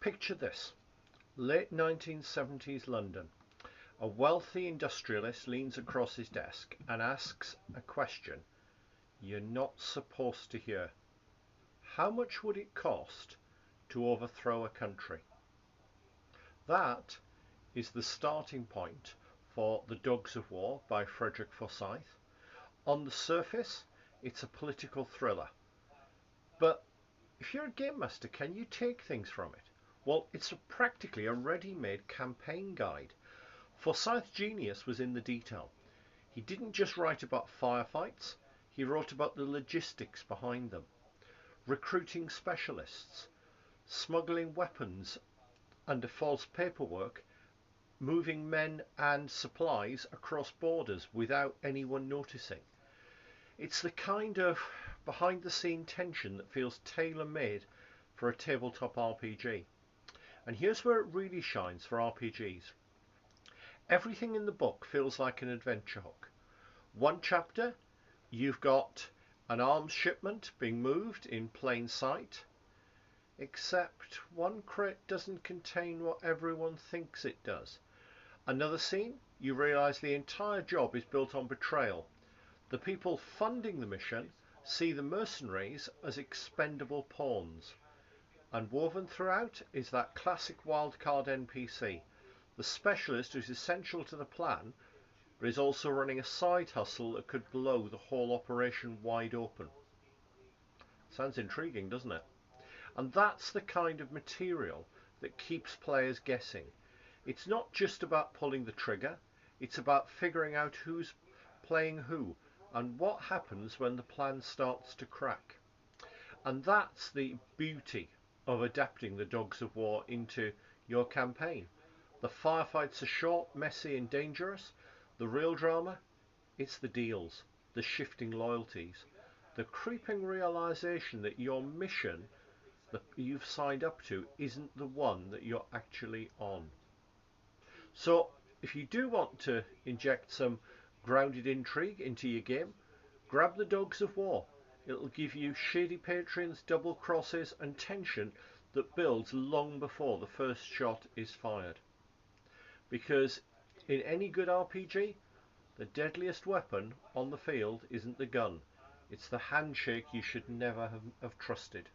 Picture this, late 1970s London. A wealthy industrialist leans across his desk and asks a question you're not supposed to hear. How much would it cost to overthrow a country? That is the starting point for The Dogs of War by Frederick Forsyth. On the surface, it's a political thriller. But if you're a game master, can you take things from it? Well, it's practically a ready-made campaign guide. Forsyth's genius was in the detail. He didn't just write about firefights, he wrote about the logistics behind them. Recruiting specialists, smuggling weapons under false paperwork, moving men and supplies across borders without anyone noticing. It's the kind of behind-the-scene tension that feels tailor-made for a tabletop RPG. And here's where it really shines for RPGs. Everything in the book feels like an adventure hook. One chapter, you've got an arms shipment being moved in plain sight, except one crate doesn't contain what everyone thinks it does. Another scene, you realise the entire job is built on betrayal. The people funding the mission see the mercenaries as expendable pawns. And woven throughout is that classic wildcard NPC, the specialist who's essential to the plan, but is also running a side hustle that could blow the whole operation wide open. Sounds intriguing, doesn't it? And that's the kind of material that keeps players guessing. It's not just about pulling the trigger, it's about figuring out who's playing who and what happens when the plan starts to crack. And that's the beauty of adapting the Dogs of War into your campaign. The firefights are short, messy and dangerous. The real drama, it's the deals, the shifting loyalties, the creeping realization that your mission that you've signed up to isn't the one that you're actually on. So if you do want to inject some grounded intrigue into your game, grab the Dogs of War. It'll give you shady patrons, double crosses and tension that builds long before the first shot is fired. Because in any good RPG, the deadliest weapon on the field isn't the gun. It's the handshake you should never have trusted.